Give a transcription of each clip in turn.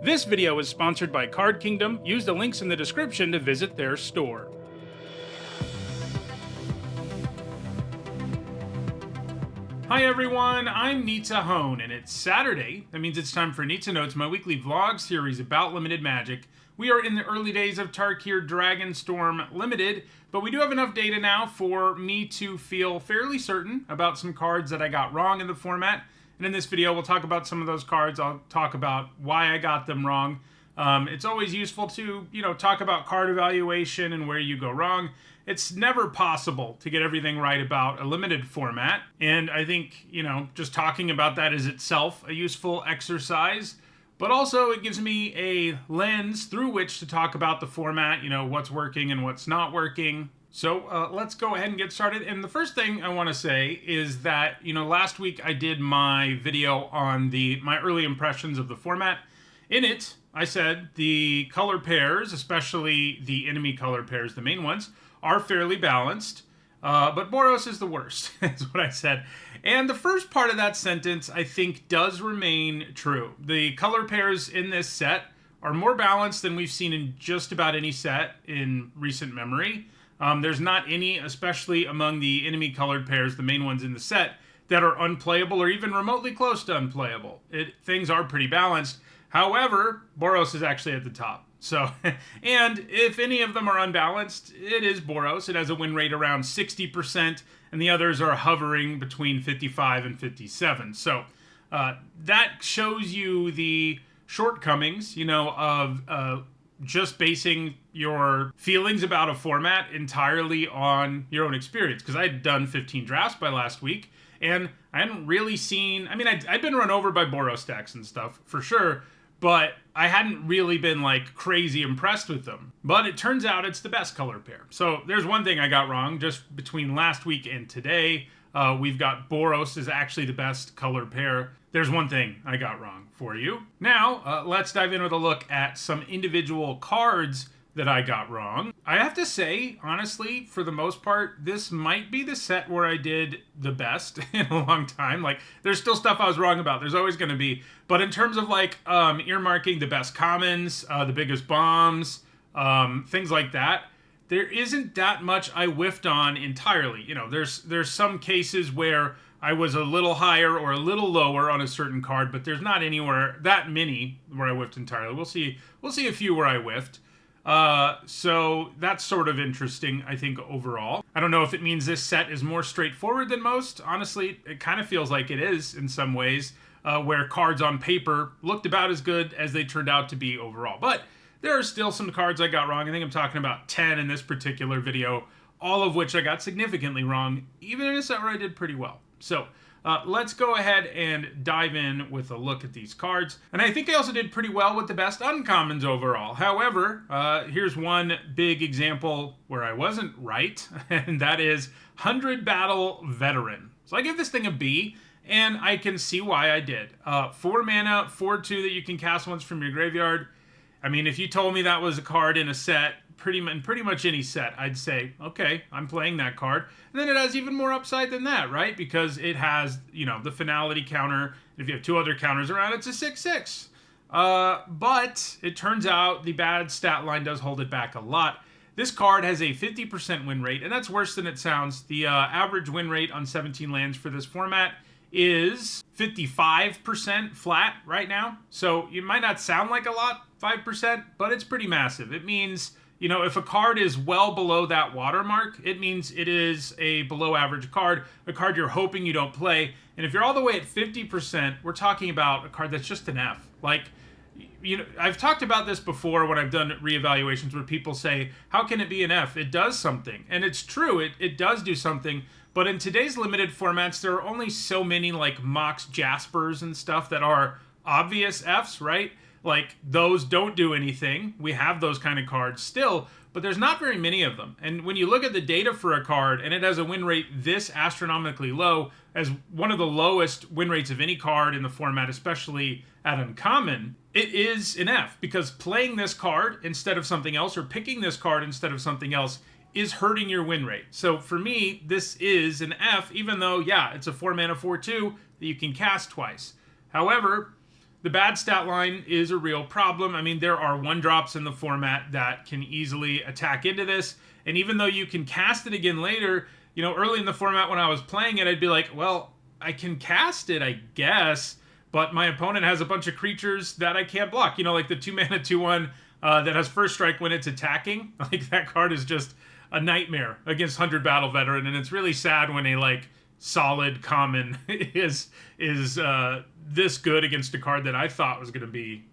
This video is sponsored by Card Kingdom. Use the links in the description to visit their store. Hi everyone, I'm Nita Hone, and it's Saturday. That means it's time for Nita Notes, my weekly vlog series about limited magic. We are in the early days of Tarkir Dragonstorm Limited, but we do have enough data now for me to feel fairly certain about some cards that I got wrong in the format. And in this video, we'll talk about some of those cards. I'll talk about why I got them wrong. It's always useful to, talk about card evaluation and where you go wrong. It's never possible to get everything right about a limited format. And I think, just talking about that is itself a useful exercise. But also it gives me a lens through which to talk about the format, what's working and what's not working. So let's go ahead and get started. And the first thing I want to say is that, last week I did my video on my early impressions of the format. In it, I said the color pairs, especially the enemy color pairs, the main ones, are fairly balanced. But Boros is the worst, is what I said. And the first part of that sentence, I think, does remain true. The color pairs in this set are more balanced than we've seen in just about any set in recent memory. There's not any, especially among the enemy colored pairs, the main ones in the set, that are unplayable or even remotely close to unplayable. Things are pretty balanced. However, Boros is actually at the top. So, and if any of them are unbalanced, it is Boros. It has a win rate around 60%, and the others are hovering between 55 and 57. So, that shows you the shortcomings, of just basing your feelings about a format entirely on your own experience. Because I had done 15 drafts by last week, and I hadn't really seen... I'd been run over by Boros decks and stuff, for sure, but I hadn't really been, crazy impressed with them. But it turns out it's the best color pair. So there's one thing I got wrong. Just between last week and today, we've got Boros is actually the best color pair. There's one thing I got wrong for you. Now, let's dive in with a look at some individual cards that I got wrong. I have to say, honestly, for the most part, this might be the set where I did the best in a long time. There's still stuff I was wrong about. There's always going to be. But in terms of, earmarking the best commons, the biggest bombs, things like that, there isn't that much I whiffed on entirely. There's some cases where I was a little higher or a little lower on a certain card, but there's not anywhere that many where I whiffed entirely. We'll see a few where I whiffed. So that's sort of interesting, I think, overall. I don't know if it means this set is more straightforward than most. Honestly, it kind of feels like it is in some ways, where cards on paper looked about as good as they turned out to be overall. But there are still some cards I got wrong. I think I'm talking about 10 in this particular video, all of which I got significantly wrong, even in a set where I did pretty well. So let's go ahead and dive in with a look at these cards. And I think I also did pretty well with the best uncommons overall. However, here's one big example where I wasn't right, and that is 100 Battle Veteran. So I give this thing a B, and I can see why I did. 4 mana, 4/2 that you can cast once from your graveyard. If you told me that was a card in a set, pretty much any set, I'd say, okay, I'm playing that card. And then it has even more upside than that, right? Because it has, the finality counter. And if you have 2 other counters around, it's a 6/6. But it turns out the bad stat line does hold it back a lot. This card has a 50% win rate, and that's worse than it sounds. The average win rate on 17 lands for this format is 55% flat right now. So it might not sound like a lot, 5%, but it's pretty massive. It means... if a card is well below that watermark, it means it is a below average card, a card you're hoping you don't play. And if you're all the way at 50%, we're talking about a card that's just an F. I've talked about this before when I've done reevaluations where people say, how can it be an F? It does something. And it's true, it does do something. But in today's limited formats, there are only so many Mox Jaspers and stuff that are obvious Fs, right? Those don't do anything. We have those kind of cards still, but there's not very many of them. And when you look at the data for a card, and it has a win rate this astronomically low, as one of the lowest win rates of any card in the format, especially at uncommon, it is an F, because playing this card instead of something else, or picking this card instead of something else, is hurting your win rate. So for me, this is an F, even though, yeah, it's a 4 mana 4/2 that you can cast twice. However, The bad stat line is a real problem. I mean, there are 1-drops in the format that can easily attack into this, and even though you can cast it again later, early in the format when I was playing it, I'd be like, well, I can cast it, I guess, but my opponent has a bunch of creatures that I can't block. Like the 2-mana 2/1 that has first strike when it's attacking. Like, that card is just a nightmare against 100 Battle Veteran, and it's really sad when a solid common is this good against a card that I thought was going to be,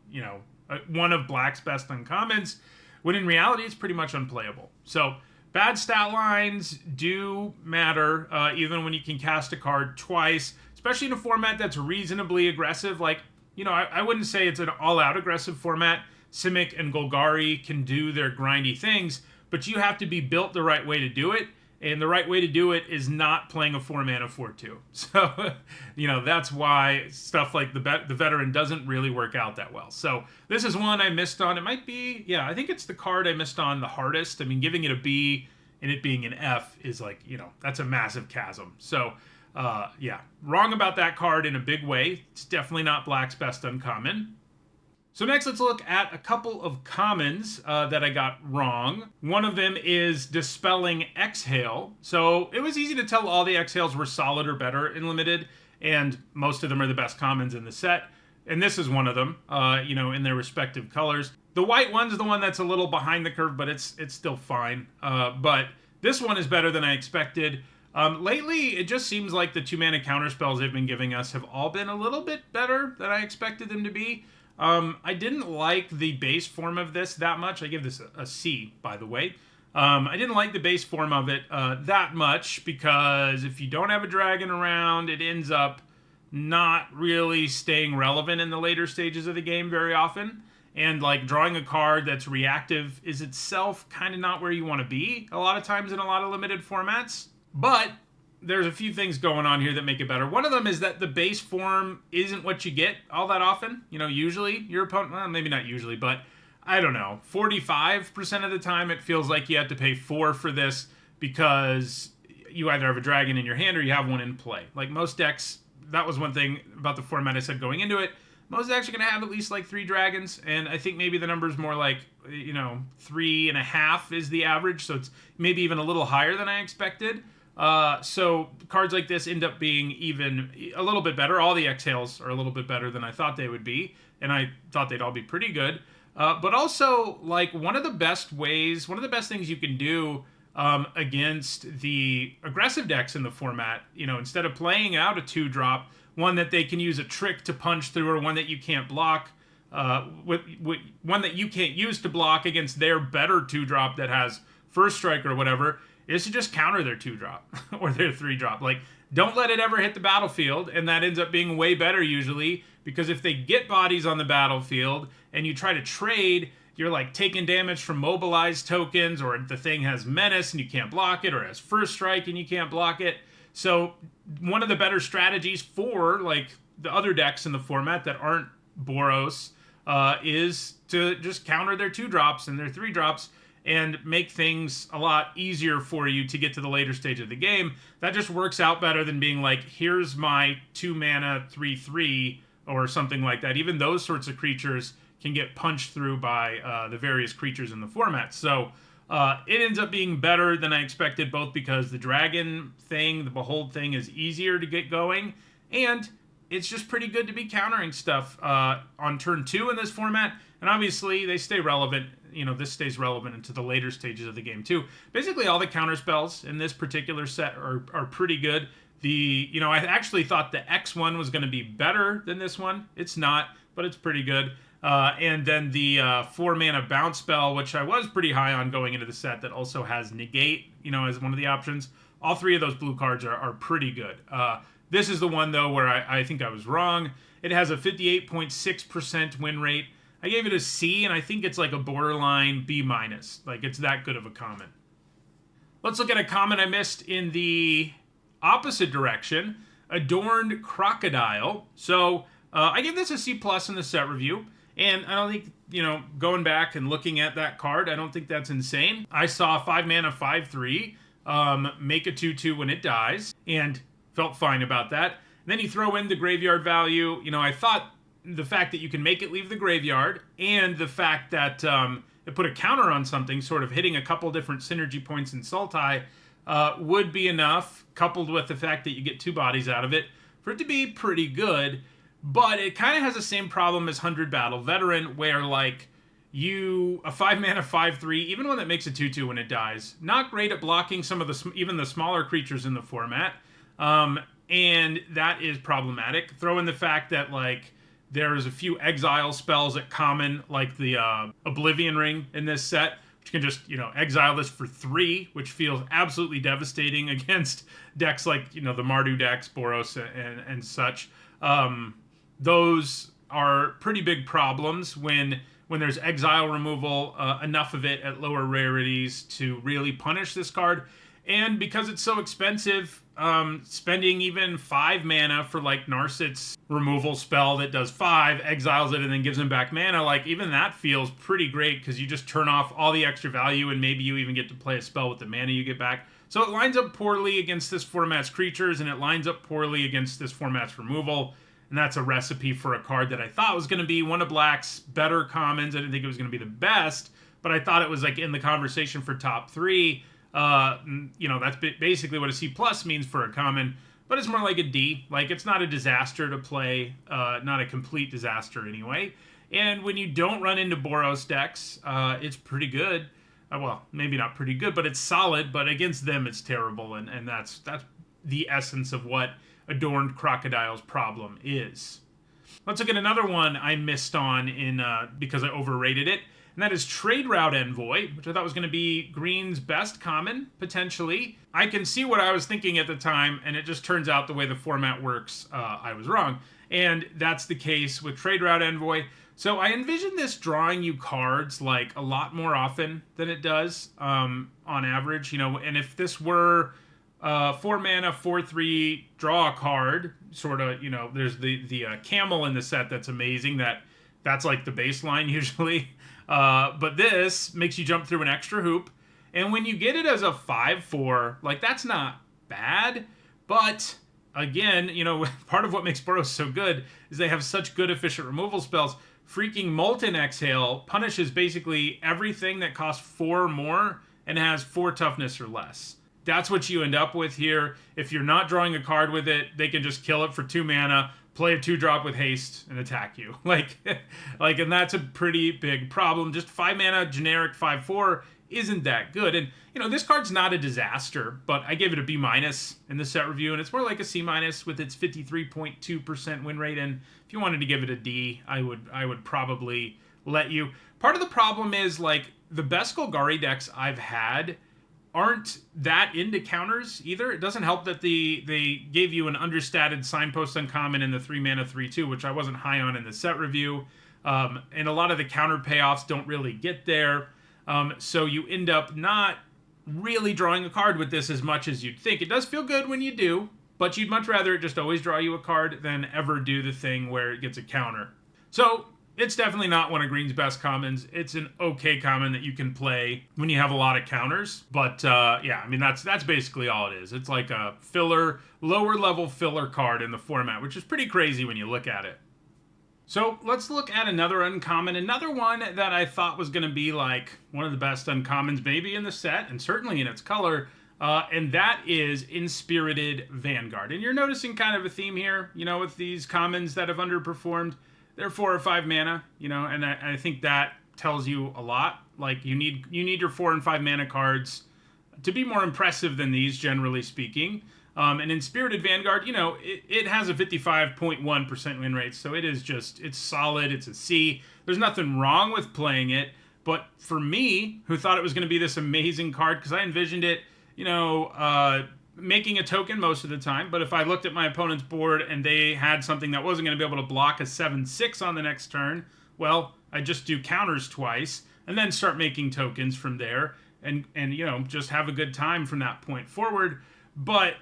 one of Black's best uncommons, when in reality it's pretty much unplayable. So bad stat lines do matter, even when you can cast a card twice, especially in a format that's reasonably aggressive. I wouldn't say it's an all-out aggressive format. Simic and Golgari can do their grindy things, but you have to be built the right way to do it. And the right way to do it is not playing a 4-mana 4/2. So, that's why stuff like the Veteran doesn't really work out that well. So this is one I missed on. It might be, I think it's the card I missed on the hardest. I mean, giving it a B and it being an F is that's a massive chasm. So, wrong about that card in a big way. It's definitely not Black's best uncommon. So next, let's look at a couple of commons that I got wrong. One of them is Dispelling Exhale. So it was easy to tell all the Exhales were solid or better in Limited, and most of them are the best commons in the set. And this is one of them, in their respective colors. The white one's the one that's a little behind the curve, but it's still fine. But this one is better than I expected. Lately, it just seems like the 2-mana counterspells they've been giving us have all been a little bit better than I expected them to be. I didn't like the base form of this that much. I give this a C, by the way. I didn't like the base form of it that much because if you don't have a dragon around, it ends up not really staying relevant in the later stages of the game very often. And drawing a card that's reactive is itself kind of not where you want to be a lot of times in a lot of limited formats. But there's a few things going on here that make it better. One of them is that the base form isn't what you get all that often. Usually your opponent, well, maybe not usually, but I don't know, 45% of the time it feels like you have to pay 4 for this because you either have a dragon in your hand or you have one in play. Like most decks, that was one thing about the format I said going into it. Most decks are going to have at least 3 dragons, and I think maybe the number's more 3.5 is the average, so it's maybe even a little higher than I expected. So cards like this end up being even a little bit better. All the Exhales are a little bit better than I thought they would be, and I thought they'd all be pretty good. But also, one of the best things you can do against the aggressive decks in the format, instead of playing out a 2-drop, one that they can use a trick to punch through or one that you can't block, one that you can't use to block against their better 2-drop that has first strike or whatever, is to just counter their 2-drop or their 3-drop. Don't let it ever hit the battlefield, and that ends up being way better usually, because if they get bodies on the battlefield and you try to trade, you're taking damage from mobilized tokens, or the thing has menace and you can't block it, or has first strike and you can't block it. So one of the better strategies for the other decks in the format that aren't Boros is to just counter their 2-drops and their 3-drops and make things a lot easier for you to get to the later stage of the game. That just works out better than being here's my 2-mana 3/3 or something like that. Even those sorts of creatures can get punched through by the various creatures in the format. So it ends up being better than I expected, both because the dragon thing, the behold thing, is easier to get going, and it's just pretty good to be countering stuff on turn 2 in this format. And obviously, they stay relevant. This stays relevant into the later stages of the game, too. Basically, all the counter spells in this particular set are pretty good. I actually thought the X one was going to be better than this one. It's not, but it's pretty good. And then the 4-mana bounce spell, which I was pretty high on going into the set, that also has negate, as one of the options. All 3 of those blue cards are pretty good. This is the one, though, where I think I was wrong. It has a 58.6% win rate. I gave it a C, and I think it's a borderline B-. It's that good of a common. Let's look at a common I missed in the opposite direction. Adorned Crocodile. So I gave this a C+ in the set review, and I don't think, going back and looking at that card, I don't think that's insane. I saw 5-mana 5/3 make a 2/2 when it dies, and felt fine about that. And then you throw in the graveyard value. I thought the fact that you can make it leave the graveyard, and the fact that it put a counter on something, sort of hitting a couple different synergy points in Sultai, would be enough, coupled with the fact that you get 2 bodies out of it, for it to be pretty good. But it kind of has the same problem as 100 Battle Veteran, where, like, a 5-mana 5/3, even one that makes a 2/2 when it dies, not great at blocking some of even the smaller creatures in the format, and that is problematic. Throw in the fact that, like, there's a few exile spells at common, like the Oblivion Ring in this set, which can just, exile this for 3, which feels absolutely devastating against decks like, the Mardu decks, Boros, and such. Those are pretty big problems when there's exile removal, enough of it at lower rarities to really punish this card. And because it's so expensive, spending even 5 mana for, like, Narset's removal spell that does 5, exiles it, and then gives him back mana, like, even that feels pretty great, because you just turn off all the extra value, and maybe you even get to play a spell with the mana you get back. So it lines up poorly against this format's creatures, and it lines up poorly against this format's removal. And that's a recipe for a card that I thought was going to be one of Black's better commons. I didn't think it was going to be the best, but I thought it was, like, in the conversation for top 3. That's basically what a C+ means for a common, but it's more like a D. Like, it's not a disaster to play, not a complete disaster anyway. And when you don't run into Boros decks, it's pretty good. Well, maybe not pretty good, but it's solid. But against them, it's terrible, and that's the essence of what Adorned Crocodile's problem is. Let's look at another one I missed on because I overrated it, and that is Trade Route Envoy, which I thought was going to be Green's best common, potentially. I can see what I was thinking at the time, and it just turns out the way the format works, I was wrong. And that's the case with Trade Route Envoy. So I envision this drawing you cards, like, a lot more often than it does on average. And if this were 4 mana, 4/3, draw a card, sort of, there's the camel in the set that's amazing, that's like the baseline usually. But this makes you jump through an extra hoop, and when you get it as a 5/4, like, that's not bad. But again, part of what makes Boros so good is they have such good efficient removal spells. Freaking Molten Exhale punishes basically everything that costs 4 more and has 4 toughness or less. That's what you end up with here. If you're not drawing a card with it, they can just kill it for 2 mana, play a 2-drop with haste, and attack you. And that's a pretty big problem. Just 5 mana, generic 5/4 isn't that good. And, this card's not a disaster, but I gave it a B- in the set review, and it's more like a C- with its 53.2% win rate. And if you wanted to give it a D, I would probably let you. Part of the problem is, like, the best Golgari decks I've had aren't that into counters either. It doesn't help that they gave you an understated Signpost uncommon in the 3 mana 3/2, which I wasn't high on in the set review. And a lot of the counter payoffs don't really get there. So you end up not really drawing a card with this as much as you'd think. It does feel good when you do, but you'd much rather it just always draw you a card than ever do the thing where it gets a counter. So it's definitely not one of Green's best commons. It's an okay common that you can play when you have a lot of counters. But that's basically all it is. It's like a filler, lower level filler card in the format, which is pretty crazy when you look at it. So let's look at another uncommon, another one that I thought was going to be like one of the best uncommons maybe in the set, and certainly in its color, and that is Inspirited Vanguard. And you're noticing kind of a theme here, with these commons that have underperformed. They're 4 or 5 mana, and I think that tells you a lot. Like, you need your 4 and 5 mana cards to be more impressive than these, generally speaking. And in Spirited Vanguard, it has a 55.1% win rate, so it's solid, it's a C. There's nothing wrong with playing it, but for me, who thought it was going to be this amazing card, because I envisioned it, making a token most of the time, but if I looked at my opponent's board and they had something that wasn't going to be able to block a 7/6 on the next turn, well, I just do counters twice, and then start making tokens from there, and just have a good time from that point forward. But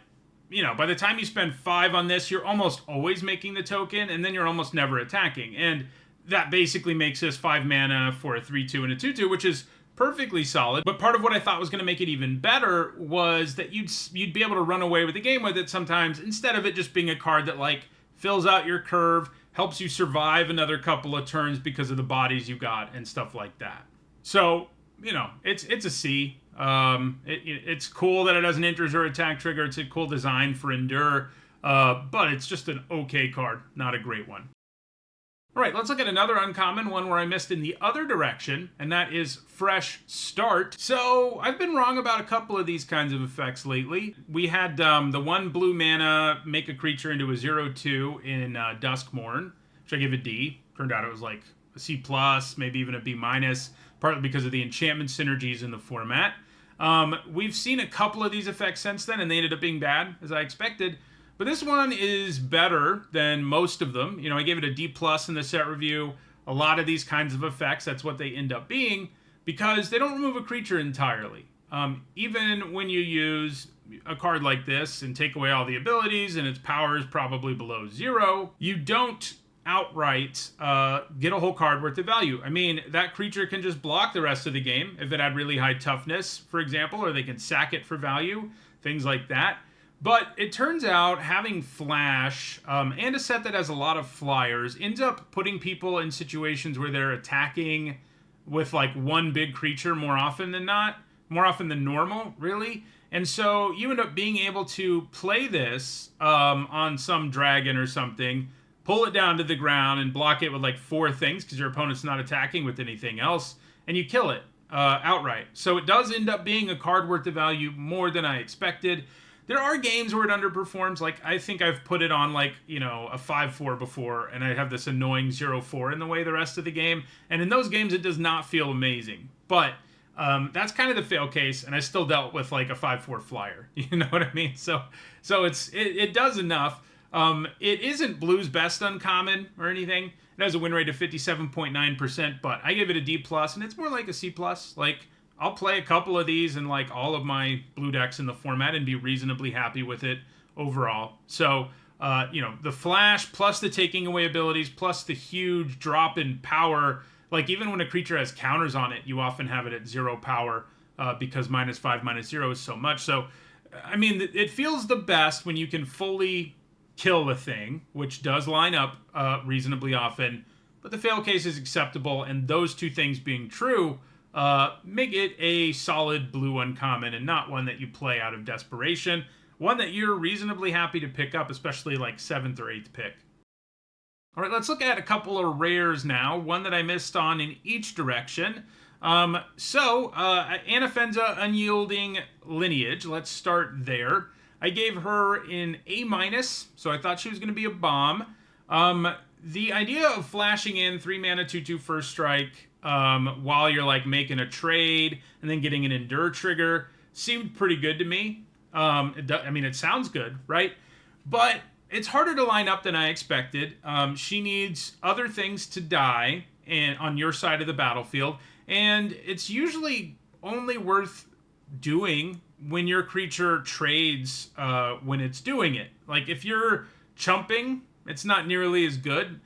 by the time you spend 5 on this, you're almost always making the token, and then you're almost never attacking. And that basically makes this 5 mana for a 3/2 and a 2/2, which is perfectly solid. But part of what I thought was going to make it even better was that you'd be able to run away with the game with it sometimes, instead of it just being a card that, like, fills out your curve, helps you survive another couple of turns because of the bodies you got and stuff like that. So, you know, it's a C. It's cool that it has an enters or attack trigger. It's a cool design for Endure, but it's just an okay card, not a great one. All right, let's look at another uncommon, one where I missed in the other direction, and that is Fresh Start. So I've been wrong about a couple of these kinds of effects lately. We had the 1 blue mana, make a creature into a 0/2 in Duskmourn, which I give a D. Turned out it was like a C+, maybe even a B-, partly because of the enchantment synergies in the format. We've seen a couple of these effects since then, and they ended up being bad, as I expected. But this one is better than most of them. You know, I gave it a D+ in the set review. A lot of these kinds of effects, that's what they end up being, because they don't remove a creature entirely. Even when you use a card like this and take away all the abilities and its power is probably below 0, you don't outright get a whole card worth of value. I mean, that creature can just block the rest of the game if it had really high toughness, for example, or they can sack it for value, things like that. But it turns out having Flash and a set that has a lot of flyers ends up putting people in situations where they're attacking with like one big creature more often than not, more often than normal, really. And so you end up being able to play this on some dragon or something, pull it down to the ground and block it with like 4 things because your opponent's not attacking with anything else, and you kill it outright. So it does end up being a card worth of value more than I expected. There are games where it underperforms. Like, I think I've put it on, like, you know, a 5/4 before, and I have this annoying 0/4 in the way the rest of the game. And in those games, it does not feel amazing. But that's kind of the fail case, and I still dealt with, like, a 5/4 flyer. You know what I mean? So it does enough. It isn't Blue's best uncommon or anything. It has a win rate of 57.9%, but I give it a D+, and it's more like a C+. Like, I'll play a couple of these in like all of my blue decks in the format and be reasonably happy with it overall. So, you know, the Flash plus the taking away abilities plus the huge drop in power. Like, even when a creature has counters on it, you often have it at 0 power because -5, -0 is so much. So, I mean, it feels the best when you can fully kill the thing, which does line up reasonably often. But the fail case is acceptable, and those two things being true, make it a solid blue uncommon and not one that you play out of desperation. One that you're reasonably happy to pick up, especially like 7th or 8th pick. All right, let's look at a couple of rares now. One that I missed on in each direction. Anafenza Unyielding Lineage. Let's start there. I gave her an A-, so I thought she was going to be a bomb. The idea of flashing in 3 mana 2/2 first strike while you're like making a trade and then getting an Endure trigger seemed pretty good to me. I mean, it sounds good, right? But it's harder to line up than I expected. She needs other things to die on your side of the battlefield, and it's usually only worth doing when your creature trades when it's doing it. Like, if you're chumping, it's not nearly as good.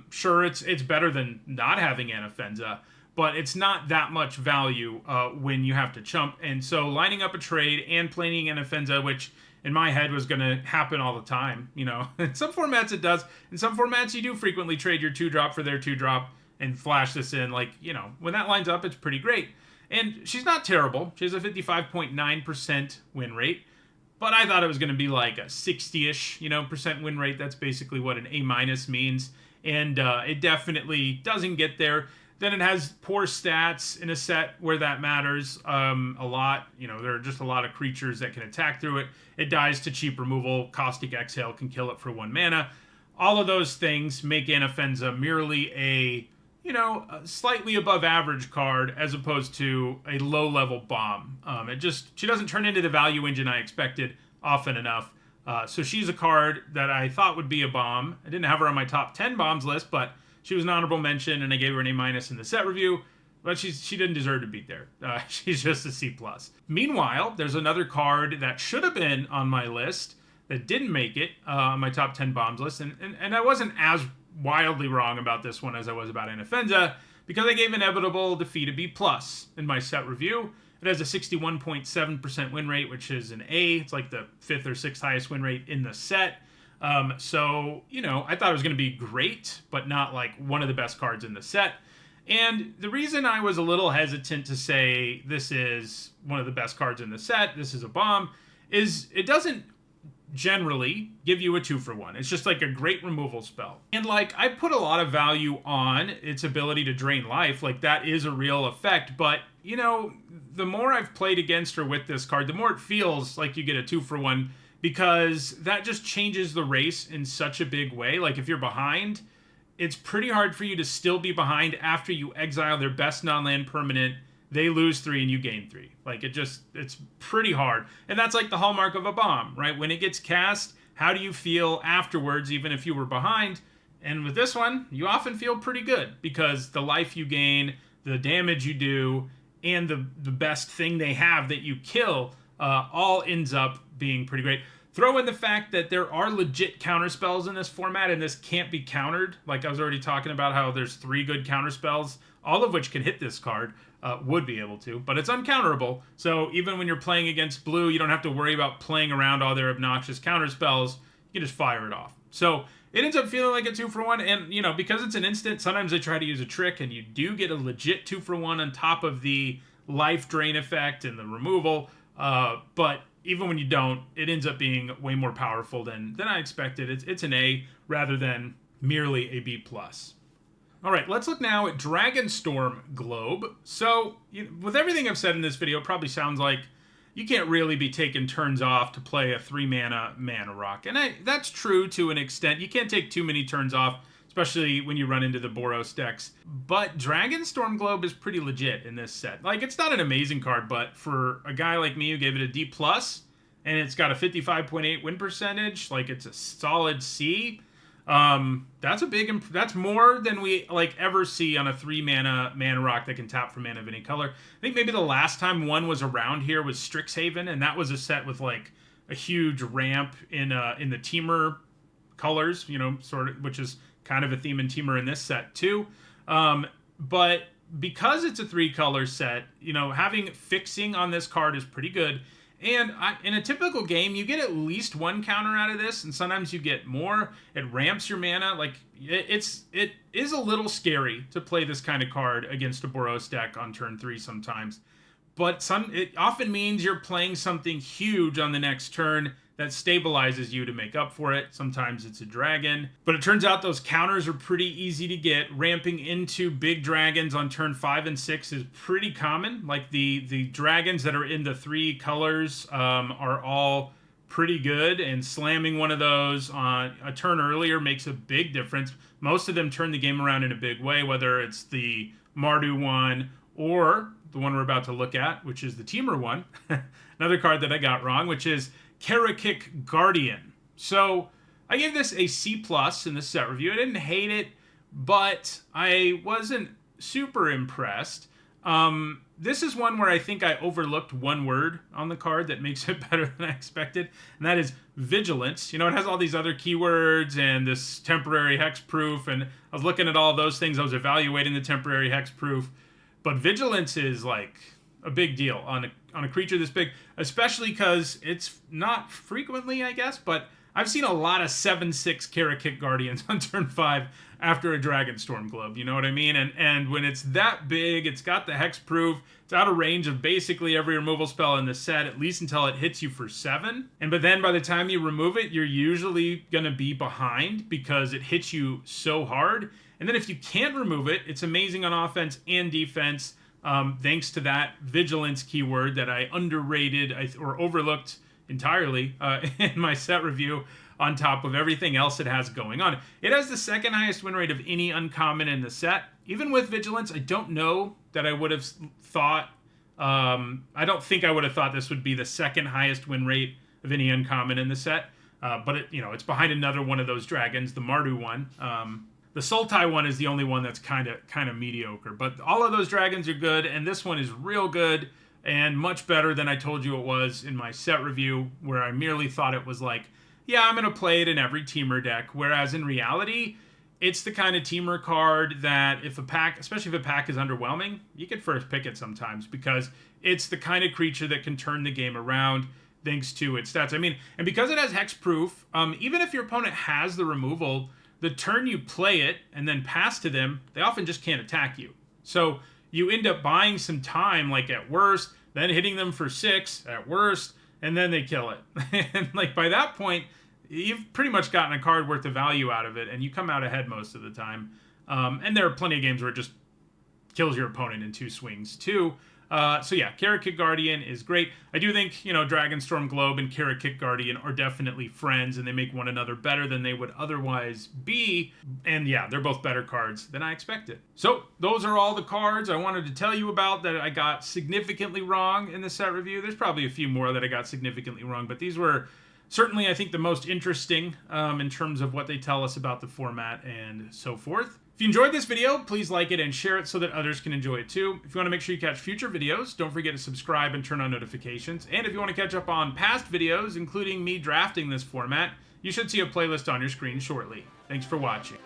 Sure, it's better than not having Anafenza, but it's not that much value when you have to chump. And so lining up a trade and playing Anafenza, which in my head was going to happen all the time, you know. In some formats it does. In some formats you do frequently trade your 2-drop for their 2-drop and flash this in. Like, you know, when that lines up, it's pretty great. And she's not terrible. She has a 55.9% win rate. But I thought it was going to be like a 60-ish, you know, percent win rate. That's basically what an A- means. And it definitely doesn't get there. Then it has poor stats in a set where that matters a lot. You know, there are just a lot of creatures that can attack through it. It dies to cheap removal. Caustic Exhale can kill it for 1 mana. All of those things make Anafenza merely a slightly above average card as opposed to a low-level bomb. She doesn't turn into the value engine I expected often enough. So she's a card that I thought would be a bomb. I didn't have her on my top 10 bombs list, but she was an honorable mention, and I gave her an A- in the set review. But she didn't deserve to be there. She's just a C+. Meanwhile, there's another card that should have been on my list that didn't make it on my top 10 bombs list, and I wasn't as wildly wrong about this one as I was about Anafenza, because I gave Inevitable Defeat a B+ in my set review. It has a 61.7% win rate, which is an A. It's like the 5th or 6th highest win rate in the set. So, I thought it was going to be great, but not like one of the best cards in the set. And the reason I was a little hesitant to say this is one of the best cards in the set, this is a bomb, is it doesn't generally give you a 2-for-1. It's just like a great removal spell. And like, I put a lot of value on its ability to drain life. Like, that is a real effect. But, the more I've played against or with this card, the more it feels like you get a 2-for-1, because that just changes the race in such a big way. Like, if you're behind, it's pretty hard for you to still be behind after you exile their best non-land permanent. They lose 3 and you gain 3. Like, it's pretty hard. And that's like the hallmark of a bomb, right? When it gets cast, how do you feel afterwards, even if you were behind? And with this one, you often feel pretty good, because the life you gain, the damage you do, and the best thing they have that you kill all ends up being pretty great. Throw in the fact that there are legit counterspells in this format, and this can't be countered. Like, I was already talking about how there's 3 good counterspells, all of which can hit this card, would be able to, but it's uncounterable. So even when you're playing against blue, you don't have to worry about playing around all their obnoxious counterspells. You can just fire it off. So it ends up feeling like a 2-for-1, and, because it's an instant, sometimes they try to use a trick, and you do get a legit 2-for-1 on top of the life drain effect and the removal, but even when you don't, it ends up being way more powerful than I expected. It's an A rather than merely a B+. All right, let's look now at Dragonstorm Globe. So, with everything I've said in this video, it probably sounds like you can't really be taking turns off to play a 3-mana mana rock. And that's true to an extent. You can't take too many turns off, especially when you run into the Boros decks. But Dragonstorm Globe is pretty legit in this set. Like, it's not an amazing card, but for a guy like me who gave it a D+, and it's got a 55.8 win percentage, like, it's a solid C. That's more than we ever see on a 3-mana mana rock that can tap for mana of any color. I think maybe the last time one was around here was Strixhaven, and that was a set with like a huge ramp in the Temur colors, sort of, which is kind of a theme in Temur in this set too. But because it's a 3-color set, having fixing on this card is pretty good. And in a typical game, you get at least 1 counter out of this, and sometimes you get more. It ramps your mana. Like, it is a little scary to play this kind of card against a Boros deck on turn 3 sometimes. But it often means you're playing something huge on the next turn that stabilizes you to make up for it. Sometimes it's a dragon. But it turns out those counters are pretty easy to get. Ramping into big dragons on turn 5 and 6 is pretty common. Like, the dragons that are in the 3 colors are all pretty good, and slamming one of those on a turn earlier makes a big difference. Most of them turn the game around in a big way, whether it's the Mardu one or the one we're about to look at, which is the Temur one. Another card that I got wrong, which is Karakik Guardian. So I gave this a C+ in the set review. I didn't hate it, but I wasn't super impressed. This is one where I think I overlooked one word on the card that makes it better than I expected, and that is Vigilance. It has all these other keywords and this temporary hexproof, and I was looking at all those things. I was evaluating the temporary hexproof, but Vigilance is like a big deal on a creature this big, especially because it's not frequently, I guess, but I've seen a lot of 7/6 Karakik Guardians on turn 5 after a Dragonstorm Globe, you know what I mean? And when it's that big, it's got the hexproof, it's out of range of basically every removal spell in the set, at least until it hits you for 7. But then by the time you remove it, you're usually going to be behind because it hits you so hard. And then if you can't remove it, it's amazing on offense and defense, thanks to that Vigilance keyword that I underrated or overlooked entirely in my set review, on top of everything else it has going on. It has the 2nd highest win rate of any uncommon in the set. Even with Vigilance, I don't know that I would have thought, I don't think I would have thought this would be the 2nd highest win rate of any uncommon in the set. But it's behind another one of those dragons, the Mardu one. The Sultai one is the only one that's kind of mediocre. But all of those dragons are good, and this one is real good and much better than I told you it was in my set review, where I merely thought it was like, yeah, I'm going to play it in every Temur deck, whereas in reality, it's the kind of Temur card that if a pack, especially if a pack is underwhelming, you can first pick it sometimes, because it's the kind of creature that can turn the game around. thanks to its stats. I mean, and because it has hexproof, even if your opponent has the removal, the turn you play it and then pass to them, they often just can't attack you. So you end up buying some time, like at worst, then hitting them for 6 at worst, and then they kill it. And like by that point, you've pretty much gotten a card worth of value out of it, and you come out ahead most of the time. And there are plenty of games where it just kills your opponent in 2 swings too. So yeah, Karakit Guardian is great. I do think, you know, Dragonstorm Globe and Karakit Guardian are definitely friends, and they make one another better than they would otherwise be. And yeah, they're both better cards than I expected. So those are all the cards I wanted to tell you about that I got significantly wrong in the set review. There's probably a few more that I got significantly wrong, but these were certainly, I think, the most interesting in terms of what they tell us about the format and so forth. If you enjoyed this video, please like it and share it so that others can enjoy it too. If you want to make sure you catch future videos, don't forget to subscribe and turn on notifications. And if you want to catch up on past videos, including me drafting this format, you should see a playlist on your screen shortly. Thanks for watching.